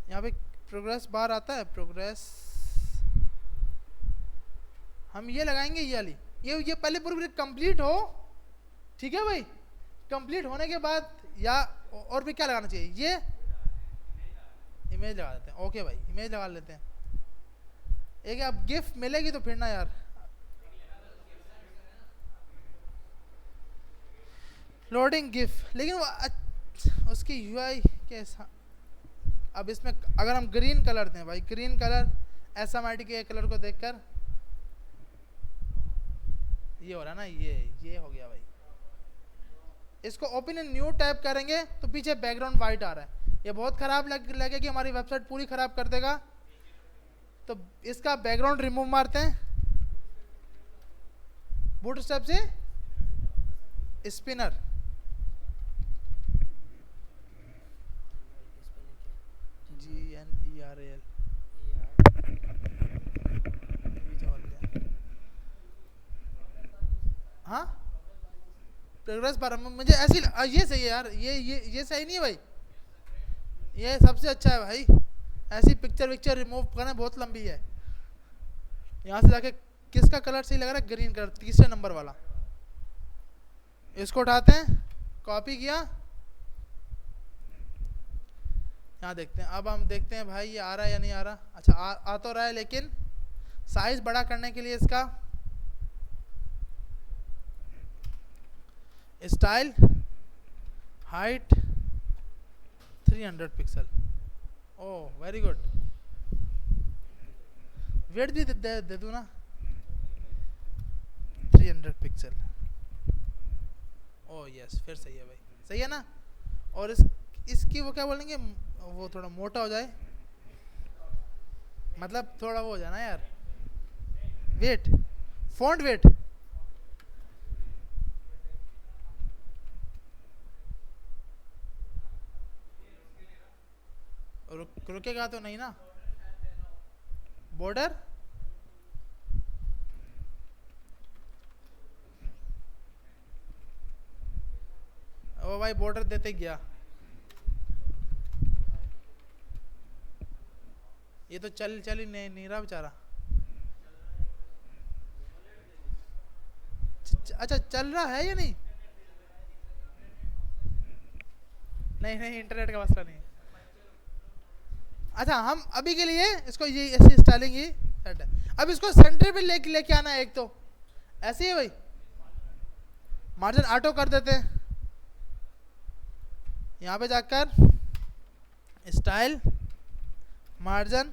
यहाँ पे प्रोग्रेस बार आता है, प्रोग्रेस हम ये लगाएंगे, ये वाली, ये पहले पूरी कंप्लीट हो, ठीक है भाई। कंप्लीट होने के बाद या और भी क्या लगाना चाहिए, ये इमेज लगा देते हैं। ओके भाई, इमेज लगा लेते हैं। एक अब गिफ्ट मिलेगी तो फिर ना यार, लोडिंग गिफ्ट, लेकिन वो उसकी यूआई कैसा। अब इसमें अगर हम ग्रीन कलर दें भाई, ग्रीन कलर एसएमआईटी के कलर को देखकर ये हो रहा ना, ये हो गया भाई। इसको ओपन इन न्यू टाइप करेंगे तो पीछे बैकग्राउंड वाइट आ रहा है, ये बहुत खराब लगेगी, हमारी वेबसाइट पूरी खराब कर देगा। तो इसका बैकग्राउंड रिमूव मारते हैं बूटस्ट्रैप से, स्पिनर GNERAL हाँ प्रोग्रेस बार मुझे ऐसी ये सही है यार, ये सही नहीं है भाई, ये सबसे अच्छा है भाई। ऐसी पिक्चर रिमूव करना बहुत लंबी है। यहाँ से जाके किसका कलर सही लग रहा है, ग्रीन कलर, तीसरे नंबर वाला। इसको उठाते हैं, कॉपी किया, यहाँ देखते हैं। अब हम देखते हैं भाई ये आ रहा है या नहीं आ रहा। अच्छा आ तो रहा है, लेकिन साइज बड़ा करने के लिए इसका style height 300 pixel. Oh very good. Weight भी दे दूँ ना, 300 पिक्सल। ओह यस, फिर सही है भाई, सही है ना। और इसकी वो क्या बोलेंगे, वो थोड़ा मोटा हो जाए, मतलब थोड़ा वो हो जाए ना यार, वेट, फॉन्ट वेट। रुकेगा तो नहीं ना, बॉर्डर ओ भाई, बॉर्डर देते गया। ये तो चल ही नहीं रहा बेचारा। अच्छा चल रहा है या नहीं? नहीं इंटरनेट का मसला नहीं। अच्छा हम अभी के लिए इसको ये ऐसी स्टाइलिंग ही सेट है। अब इसको सेंटर पे लेके आना है, एक तो ऐसे ही भाई, मार्जिन ऑटो कर देते हैं। यहाँ पे जाकर स्टाइल मार्जिन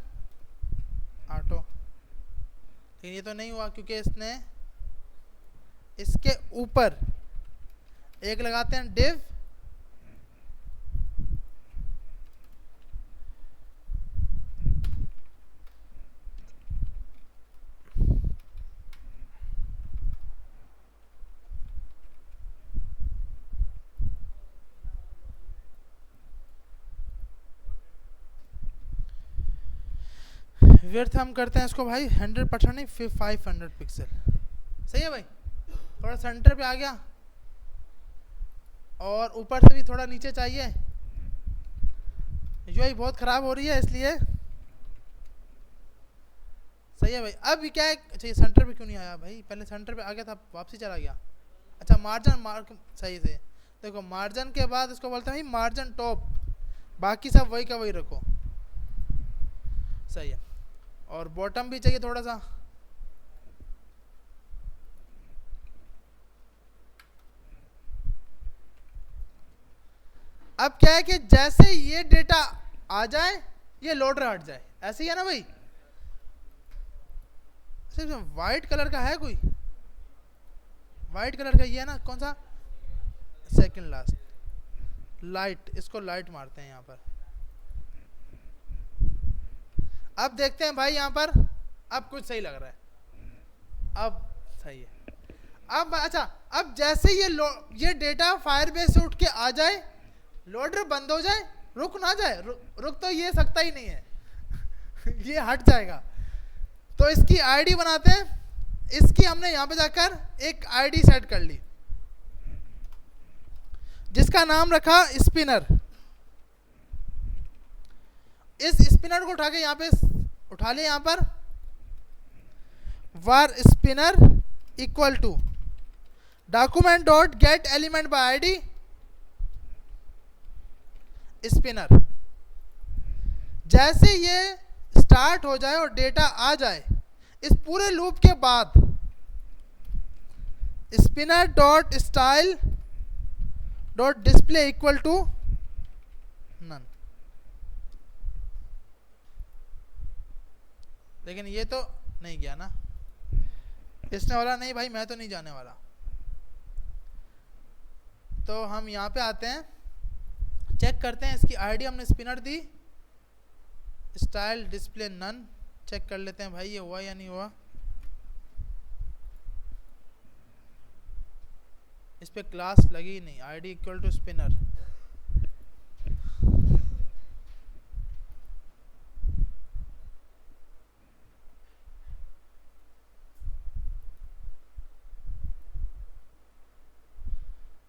ऑटो, लेकिन ये तो नहीं हुआ क्योंकि इसने इसके ऊपर एक लगाते हैं डिव, विड्थ हम करते हैं इसको भाई 100% नहीं, फिर 500 पिक्सल। सही है भाई, थोड़ा सेंटर पे आ गया, और ऊपर से भी थोड़ा नीचे चाहिए। यूआई बहुत ख़राब हो रही है इसलिए। सही है भाई। अब क्या है, अच्छा ये सेंटर पे क्यों नहीं आया भाई, पहले सेंटर पे आ गया था, वापसी चला गया। अच्छा मार्जिन मार्क सही से देखो, मार्जिन के बाद इसको बोलते हैं भाई मार्जिन टॉप, बाकी सब वही का वही रखो। सही है। और बॉटम भी चाहिए थोड़ा सा, अब क्या है कि जैसे ये डेटा आ जाए ये लोडर हट जाए, ऐसे ही है ना भाई। सिर्फ वाइट कलर का है कोई, वाइट कलर का ये है ना, कौन सा, सेकंड लास्ट, लाइट, इसको लाइट मारते हैं यहाँ पर। अब देखते हैं भाई यहाँ पर, अब कुछ सही लग रहा है, अब सही है। अब अच्छा, अब जैसे ये डेटा फायरबेस से उठ के आ जाए, लोडर बंद हो जाए, रुक ना जाए, रुक तो ये सकता ही नहीं है ये हट जाएगा। तो इसकी आईडी बनाते हैं। इसकी हमने यहाँ पे जाकर एक आईडी सेट कर ली, जिसका नाम रखा स्पिनर। इस स्पिनर को उठा के यहाँ पे उठा ले, यहाँ पर var spinner equal to document dot get element by ID spinner. जैसे ये स्टार्ट हो जाए और डेटा आ जाए, इस पूरे लूप के बाद spinner dot style dot display equal to none. लेकिन ये तो नहीं गया ना, इसने वाला नहीं भाई, मैं तो नहीं जाने वाला। तो हम यहाँ पे आते हैं, चेक करते हैं, इसकी आईडी हमने स्पिनर दी, स्टाइल डिस्प्ले नन। चेक कर लेते हैं भाई ये हुआ या नहीं हुआ। इस पे क्लास लगी नहीं, आईडी इक्वल टू स्पिनर।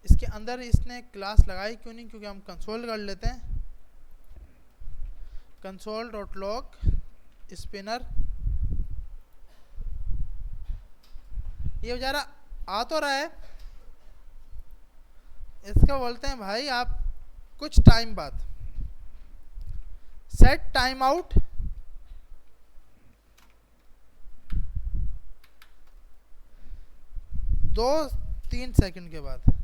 इसके अंदर इसने क्लास लगाई क्यों नहीं, क्योंकि हम कंसोल कर लेते हैं, कंसोल डॉट लॉग स्पिनर। ये बेचारा आ तो रहा है, इसका बोलते हैं भाई आप कुछ टाइम बाद सेट टाइम आउट, दो 3 सेकंड के बाद।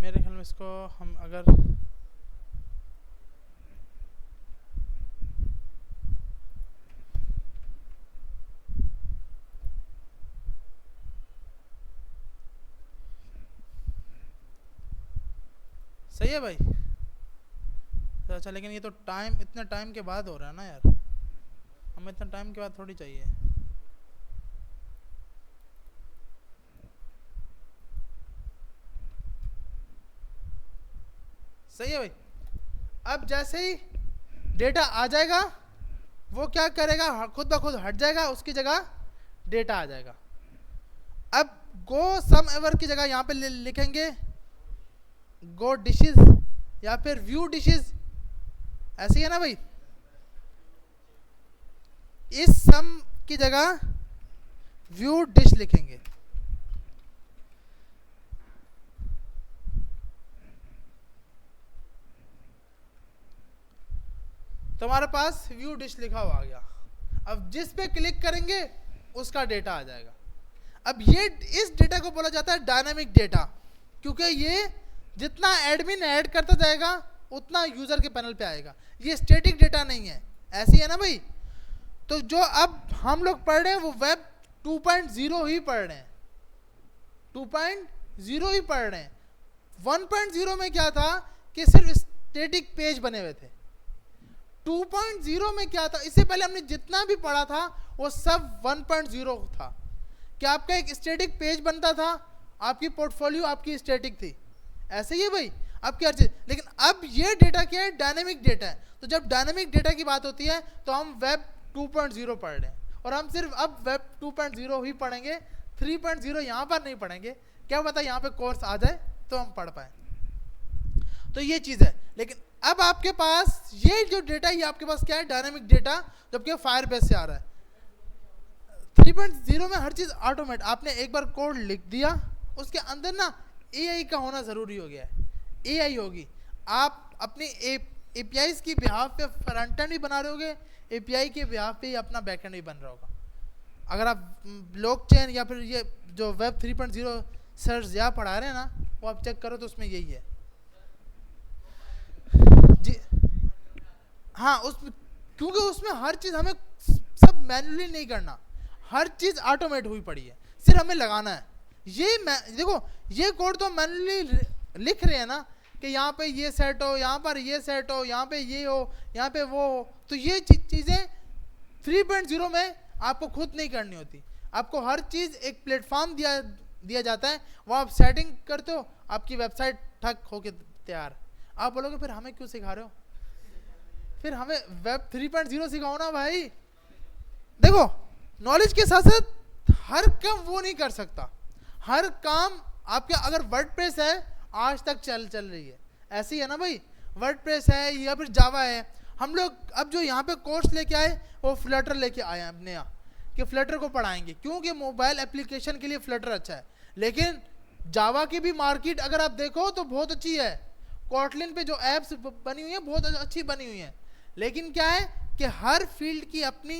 मेरे ख्याल में इसको हम अगर सही है भाई। तो अच्छा, लेकिन ये तो टाइम इतना टाइम के बाद हो रहा है ना यार, हमें इतना टाइम के बाद थोड़ी चाहिए। सही है भाई। अब जैसे ही डेटा आ जाएगा, वो क्या करेगा, खुद ब खुद हट जाएगा, उसकी जगह डेटा आ जाएगा। अब गो सम एवर की जगह यहाँ पे लिखेंगे गो डिशेस या फिर व्यू डिशेस, ऐसे ही है ना भाई। इस सम की जगह व्यू डिश लिखेंगे। तो हमारे पास व्यू डिश लिखा हुआ आ गया। अब जिस पे क्लिक करेंगे उसका डेटा आ जाएगा। अब ये इस डेटा को बोला जाता है डायनामिक डेटा, क्योंकि ये जितना एडमिन ऐड करता जाएगा उतना यूजर के पैनल पे आएगा। ये स्टैटिक डेटा नहीं है, ऐसी है ना भाई। तो जो अब हम लोग पढ़ रहे हैं वो वेब 2.0 ही पढ़ रहे हैं, 2.0 ही पढ़ रहे हैं। 1.0 में क्या था कि सिर्फ स्टैटिक पेज बने हुए थे। 2.0 में क्या था, इससे पहले हमने जितना भी पढ़ा था वो सब 1.0 था कि आपका एक स्टैटिक पेज बनता था, आपकी पोर्टफोलियो आपकी स्टैटिक थी, ऐसे ही है भाई आपकी हर चीज। लेकिन अब ये डेटा क्या है, डायनेमिक डेटा है। तो जब डायनेमिक डेटा की बात होती है तो हम वेब 2.0 पढ़ रहे हैं, और हम सिर्फ अब वेब 2.0 ही पढ़ेंगे, 3.0 यहाँ पर नहीं पढ़ेंगे। क्या पता यहाँ पे कोर्स आ जाए तो हम पढ़ पाए। तो ये चीज़ है। लेकिन अब आपके पास ये जो डेटा, ये आपके पास क्या है, डायनामिक डेटा, जबकि फायरबेस से आ रहा है। 3.0 में हर चीज़ ऑटोमेट, आपने एक बार कोड लिख दिया, उसके अंदर ना एआई का होना ज़रूरी हो गया है। एआई होगी, आप अपनी एपीआईज की बिहाफ पे फ्रंट एंड भी बना रहे होगे, एपीआई के बिहाफ पे ही अपना बैक एंड भी बन रहा होगा। अगर आप ब्लॉकचेन या फिर ये जो वेब 3.0 सर्च या पढ़ा रहे हैं ना, वो आप चेक करो तो उसमें यही है जी। हाँ, उस क्योंकि उसमें हर चीज़ हमें सब मैन्युअली नहीं करना, हर चीज़ ऑटोमेट हुई पड़ी है, सिर्फ हमें लगाना है। ये देखो, ये कोड तो मैन्युअली लिख रहे हैं ना कि यहाँ पे ये सेट हो, यहाँ पर ये सेट हो, यहाँ पे ये हो, यहाँ पे वो हो, तो ये चीज़ें 3.0 में आपको खुद नहीं करनी होती। आपको हर चीज़ एक प्लेटफॉर्म दिया जाता है, वो आप सेटिंग करते हो, आपकी वेबसाइट ठक होके तैयार। आप बोलोगे फिर हमें क्यों सिखा रहे हो, फिर हमें वेब 3.0 सिखाओ ना भाई। देखो, नॉलेज के साथ साथ हर काम वो नहीं कर सकता, हर काम आपके, अगर वर्डप्रेस है आज तक चल रही है, ऐसी है ना भाई, वर्डप्रेस है या फिर जावा है। हम लोग अब जो यहाँ पे कोर्स लेके आए वो फ्लटर लेके आए हैं अपने यहाँ, कि फ्लटर को पढ़ाएंगे, क्योंकि मोबाइल एप्लीकेशन के लिए फ्लटर अच्छा है। लेकिन जावा की भी मार्केट अगर आप देखो तो बहुत अच्छी है, कोटलिन पे जो एप्स बनी हुई है बहुत अच्छी बनी हुई है। लेकिन क्या है कि हर फील्ड की अपनी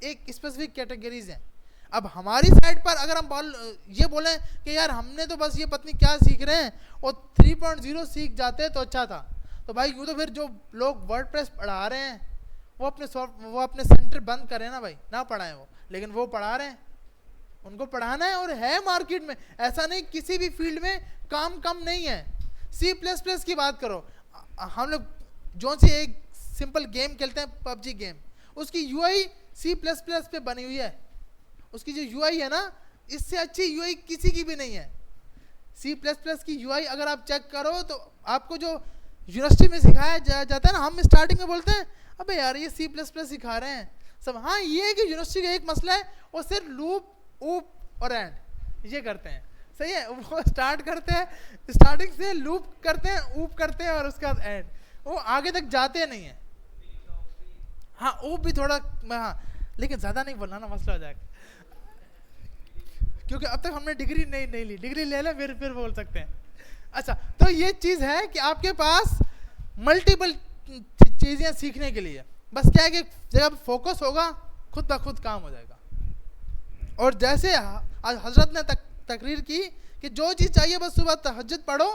एक स्पेसिफिक कैटेगरीज हैं। अब हमारी साइड पर अगर हम ये बोलें कि यार हमने तो बस ये पत्नी क्या सीख रहे हैं, और 3.0 सीख जाते तो अच्छा था, तो भाई यूँ तो फिर जो लोग वर्डप्रेस पढ़ा रहे हैं वो अपने सेंटर बंद करें ना भाई, ना पढ़ाएं वो, लेकिन वो पढ़ा रहे हैं, उनको पढ़ाना है। और है मार्केट में, ऐसा नहीं किसी भी फील्ड में काम कम नहीं है। C++ की बात करो, हम लोग जो सी एक सिंपल गेम खेलते हैं PUBG गेम, उसकी UI C++ पे बनी हुई है। उसकी जो UI है ना, इससे अच्छी UI किसी की भी नहीं है। C++ की UI अगर आप चेक करो तो आपको जो यूनिवर्सिटी में सिखाया जाता है ना, हम स्टार्टिंग में बोलते हैं अबे यार ये C++ सिखा रहे हैं सब। हाँ, ये है कि यूनिवर्सिटी का एक मसला है, वो सिर्फ लूप, ऊप और एंड ये करते हैं, सही है। वो स्टार्ट करते हैं, स्टार्टिंग से लूप करते हैं, ऊप करते हैं और उसके बाद एंड, वो आगे तक जाते नहीं है। हाँ, ऊप भी थोड़ा, हाँ, लेकिन ज़्यादा नहीं बोलना ना, मसला हो जाएगा, क्योंकि अब तक हमने डिग्री नहीं ली, डिग्री ले लें फिर बोल सकते हैं। अच्छा, तो ये चीज़ है कि आपके पास मल्टीपल चीज़ें सीखने के लिए, बस क्या है कि जब फोकस होगा खुद ब खुद काम हो जाएगा। और जैसे आज हजरत ने तकरीर की कि जो चीज़ चाहिए बस सुबह तहज्जुद पढ़ो,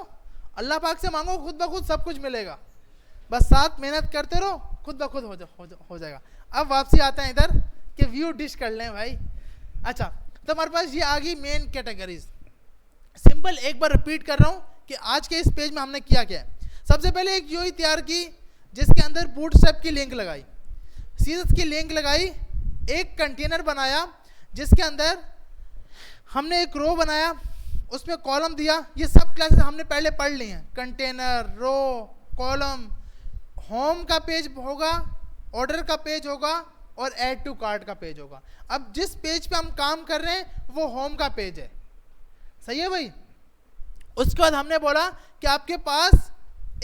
अल्लाह पाक से मांगो, खुद ब खुद सब कुछ मिलेगा, बस साथ मेहनत करते रहो, खुद ब खुद हो जाएगा। अब वापसी आते हैं इधर कि व्यू डिश कर लें भाई। अच्छा, तो हमारे पास ये आ गई मेन कैटेगरीज। सिंपल एक बार रिपीट कर रहा हूँ कि आज के इस पेज में हमने किया क्या है। सबसे पहले एक यूआई तैयार की जिसके अंदर बूटस्ट्रैप की लिंक लगाई, सीएसएस की लिंक लगाई, एक कंटेनर बनाया जिसके अंदर हमने एक रो बनाया, उसमें कॉलम दिया। ये सब क्लासेस हमने पहले पढ़ ली हैं, कंटेनर, रो, कॉलम। होम का पेज होगा, ऑर्डर का पेज होगा और ऐड टू कार्ट का पेज होगा। अब जिस पेज पे हम काम कर रहे हैं वो होम का पेज है, सही है भाई। उसके बाद हमने बोला कि आपके पास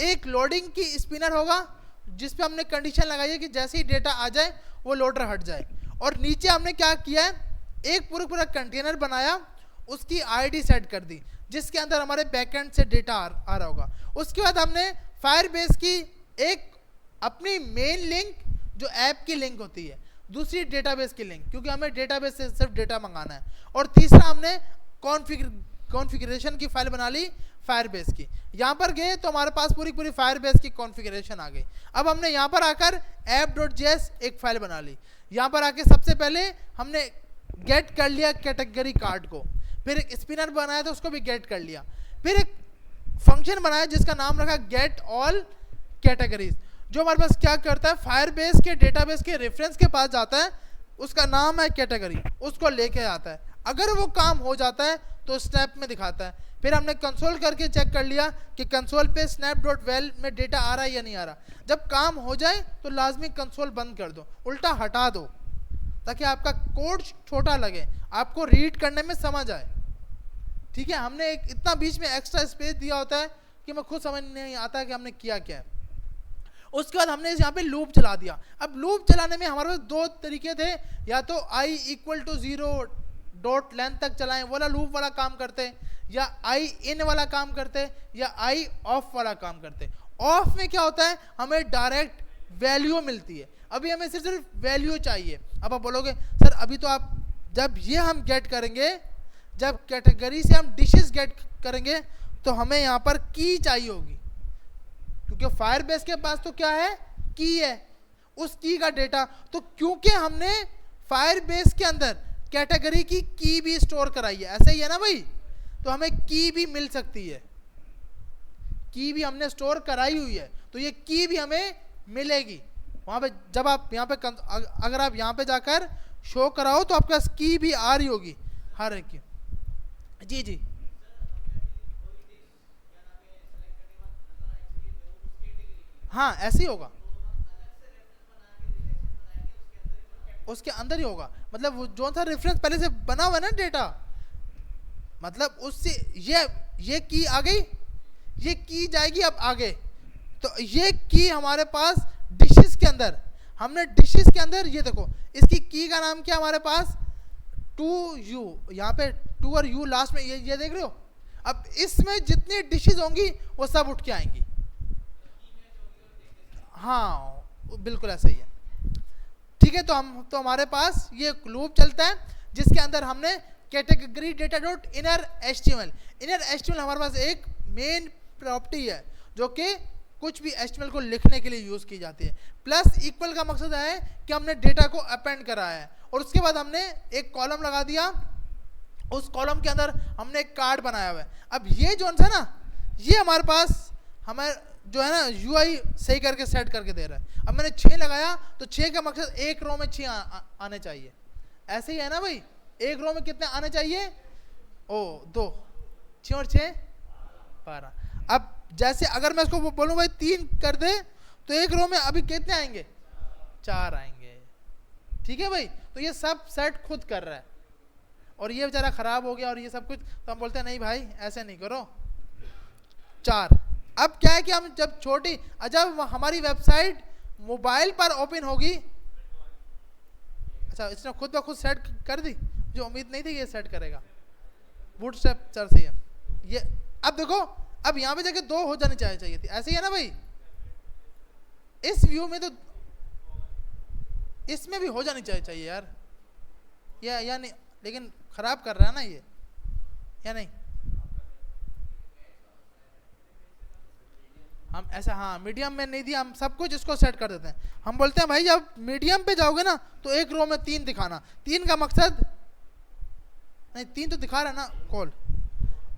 एक लोडिंग की स्पिनर होगा जिस पे हमने कंडीशन लगाई है कि जैसे ही डेटा आ जाए वो लोडर हट जाए। और नीचे हमने क्या किया है, एक पूरा कंटेनर बनाया, उसकी आईडी सेट कर दी जिसके अंदर हमारे बैकएंड से डेटा आ रहा होगा। उसके बाद हमने फायरबेस की एक अपनी मेन लिंक जो ऐप की लिंक होती है, दूसरी डेटाबेस की लिंक, क्योंकि हमें डेटाबेस से सिर्फ डेटा मंगाना है। और तीसरा हमने कॉन्फ़िगरेशन की फाइल बना ली फायरबेस की। यहाँ पर गए तो हमारे पास पूरी फायरबेस की कॉन्फ़िगरेशन आ गई। अब हमने यहाँ पर आकर app.js एक फाइल बना ली। यहाँ पर आके सबसे पहले हमने गेट कर लिया कैटेगरी कार्ड को, फिर एक स्पिनर बनाया तो उसको भी गेट कर लिया, फिर एक फंक्शन बनाया जिसका नाम रखा गेट ऑल कैटेगरीज, जो हमारे पास क्या करता है, फायरबेस के डेटाबेस के रेफरेंस के पास जाता है, उसका नाम है कैटेगरी, उसको लेके आता है। अगर वो काम हो जाता है तो स्नैप में दिखाता है। फिर हमने कंसोल करके चेक कर लिया कि कंसोल पे snap.val में डेटा आ रहा है या नहीं आ रहा। जब काम हो जाए तो लाजमी कंसोल बंद कर दो, उल्टा हटा दो, ताकि आपका कोड छोटा लगे, आपको रीड करने में समझ आए। ठीक है, हमने एक इतना बीच में एक्स्ट्रा स्पेस दिया होता है कि मैं खुद समझ नहीं आता कि हमने किया क्या है। उसके बाद हमने यहाँ पे लूप चला दिया। अब लूप चलाने में हमारे पास दो तरीके थे, या तो i = 0 डॉट लेंथ तक चलाएं वाला लूप वाला काम करते, या i in वाला काम करते, या i ऑफ वाला काम करते। ऑफ में क्या होता है, हमें डायरेक्ट वैल्यू मिलती है। अभी हमें सिर्फ वैल्यू चाहिए। अब आप बोलोगे सर अभी तो आप जब ये हम गेट करेंगे जब कैटेगरी से हम डिशेस गेट करेंगे तो हमें यहाँ पर की चाहिए होगी, क्योंकि फायरबेस के पास तो क्या है, की है, उस की का डेटा। तो क्योंकि हमने फायरबेस के अंदर कैटेगरी की भी स्टोर कराई है, ऐसा ही है ना भाई, तो हमें की भी मिल सकती है, की भी हमने स्टोर कराई हुई है, तो ये की भी हमें मिलेगी वहां पे। जब आप यहाँ पे अगर आप यहाँ पे जाकर शो कराओ तो आपके पास की भी आ रही होगी हर एक की। जी जी हाँ, ऐसे ही होगा, उसके अंदर ही होगा। मतलब वो जो सा रेफरेंस पहले से बना हुआ है ना डेटा, मतलब उससे ये की आ गई, ये की जाएगी अब आगे। तो ये की हमारे पास डिशेस के अंदर, हमने डिशेस के अंदर ये देखो, इसकी की का नाम क्या हमारे पास, टू यू, यहाँ पे टू और यू लास्ट में, ये देख रहे हो। अब इसमें जितनी डिशेस होंगी वो सब उठ के आएंगी। हाँ बिल्कुल ऐसा ही है। ठीक है, तो हमारे पास ये लूप चलता है जिसके अंदर हमने category data dot inner HTML, inner HTML हमारे पास एक मेन प्रॉपर्टी है जो कि कुछ भी एचटीएमएल को लिखने के लिए यूज की जाती है। प्लस इक्वल का मकसद है कि हमने डेटा को अपेंड करा है और उसके बाद हमने एक कॉलम लगा दिया, उस कॉलम के अंदर हमने एक कार्ड बनाया हुआ है। अब ये जो है ना, ये हमारे पास हमारे जो है ना यूआई सही करके सेट करके दे रहा है। अब मैंने 6 लगाया तो 6 का मकसद एक रो में 6 आने चाहिए, ऐसे ही है ना भाई। एक रो में कितने आने चाहिए, ओ 2, 6 और 6 12। अब जैसे अगर मैं इसको बोलूं भाई 3 कर दे तो एक रो में अभी कितने आएंगे, 4 आएंगे। ठीक है भाई, तो ये सब सेट खुद कर रहा है और ये बेचारा खराब हो गया और ये सब कुछ, तो हम बोलते हैं नहीं भाई ऐसे नहीं करो, 4। अब क्या है कि हम जब हमारी वेबसाइट मोबाइल पर ओपन होगी, अच्छा इसने खुद ब खुद सेट कर दी, जो उम्मीद नहीं थी ये सेट करेगा, बूटस्ट्रैप चल सही है ये। अब देखो, अब यहाँ पे जाके 2 हो जानी चाहिए थी, ऐसे ही है ना भाई। इस व्यू में तो इसमें भी हो जानी चाहिए यार, या नहीं, लेकिन खराब कर रहा है ना ये, या नहीं। हम ऐसा, हाँ मीडियम में नहीं दिया, हम सब कुछ इसको सेट कर देते हैं। हम बोलते हैं भाई जब मीडियम पे जाओगे ना तो एक रो में 3 दिखाना, 3 का मकसद नहीं, 3 तो दिखा रहा है ना कॉल,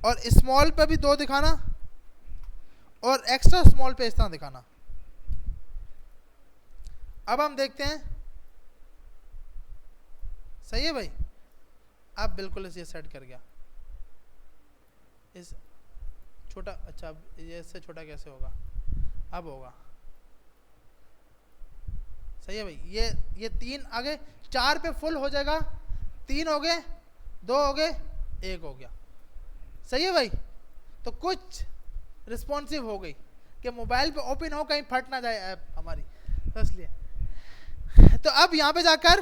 और स्मॉल पे भी 2 दिखाना और एक्स्ट्रा स्मॉल पे इस तरह दिखाना। अब हम देखते हैं, सही है भाई। अब बिल्कुल इसे सेट कर गया, इस छोटा, अच्छा अब ये इससे छोटा कैसे होगा, अब होगा, सही है भाई। ये 3 आ गए, 4 पे फुल हो जाएगा, 3 हो गए, 2 हो गए, 1 हो गया, सही है भाई। तो कुछ रिस्पॉन्सिव हो गई कि मोबाइल पे ओपन हो, कहीं फट ना जाए ऐप हमारी, तो इसलिए। तो अब यहाँ पे जाकर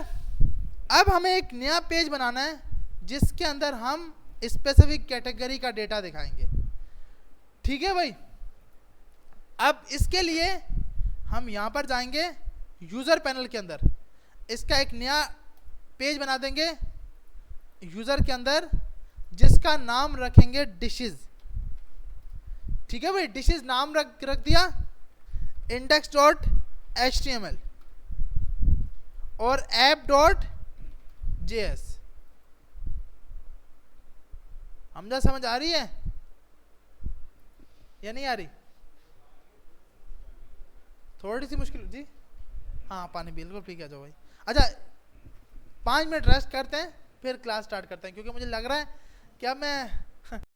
अब हमें एक नया पेज बनाना है जिसके अंदर हम स्पेसिफिक कैटेगरी का डेटा दिखाएंगे। ठीक है भाई, अब इसके लिए हम यहाँ पर जाएंगे यूज़र पैनल के अंदर, इसका एक नया पेज बना देंगे यूज़र के अंदर जिसका नाम रखेंगे डिशेस। ठीक है भाई, डिशेस नाम रख दिया, index.html और app.js। हमजा समझ आ रही है या नहीं आ रही, थोड़ी सी मुश्किल जी। हाँ पानी बिल्कुल पी के आ जाओ भाई। अच्छा 5 मिनट रेस्ट करते हैं फिर क्लास स्टार्ट करते हैं, क्योंकि मुझे लग रहा है कि अब मैं